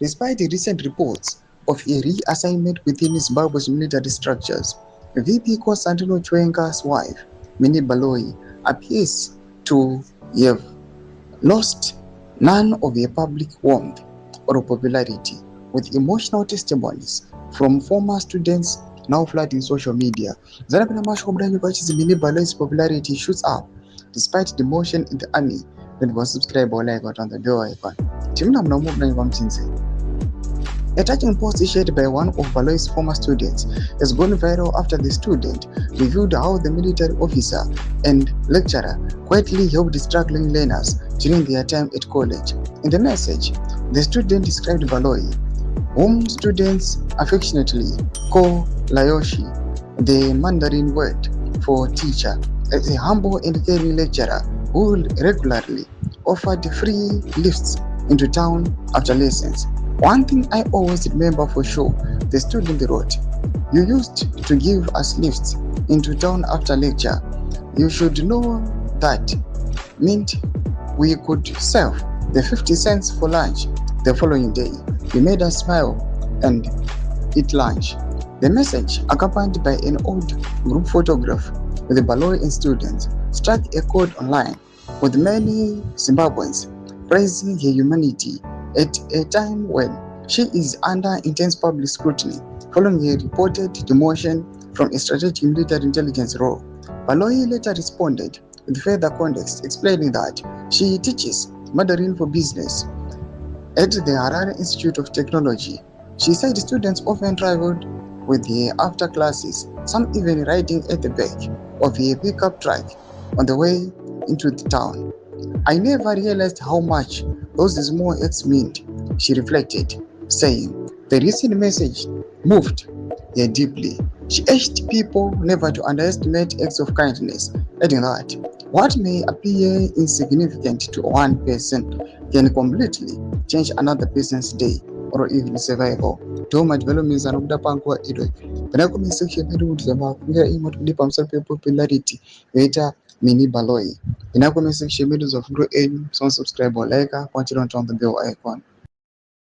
Despite the recent reports of a reassignment within Zimbabwe's military structures, VP Constantino Chiwenga's wife, Minnie Baloyi, appears to have lost none of her public warmth or popularity, with emotional testimonies from former students now flooding social media. Zanapina mashobra yukachizi Minnie Baloyi's popularity shoots up despite demotion in the army. When you subscribe or like on the bell icon. Timna mnamu mchinzi. A touching post shared by one of Baloyi's former students has gone viral after the student revealed how the military officer and lecturer quietly helped struggling learners during their time at college. In the message, the student described Baloyi, whom students affectionately call Layoshi, the Mandarin word for teacher, as a humble and caring lecturer who regularly offered free lifts into town after lessons. One thing I always remember for sure, the student wrote, "You used to give us lifts into town after lecture. You should know that meant we could save the 50 cents for lunch the following day. You made us smile and eat lunch." The message, accompanied by an old group photograph with the Baloyi and students, struck a chord online, with many Zimbabweans praising her humanity at a time when she is under intense public scrutiny following a reported demotion from a strategic military intelligence role. Baloyi later responded with further context, explaining that she teaches Mandarin for business at the Harare Institute of Technology. She said students often traveled with her after classes, some even riding at the back of a pickup truck on the way into the town. "I never realized how much those small acts meant," she reflected, saying, "The recent message moved her deeply." She urged people never to underestimate acts of kindness, adding that what may appear insignificant to one person can completely change another person's day or even survival. Toma developments and okuda panguva iyoyo. PANECHAMISA section yedu kuti zamafungira imwe tikuti pamusoro popularity yoita Minnie Baloyi. PANECHAMISA section yedu zofundo enyu, so subscribe or like, punch it on the bell icon.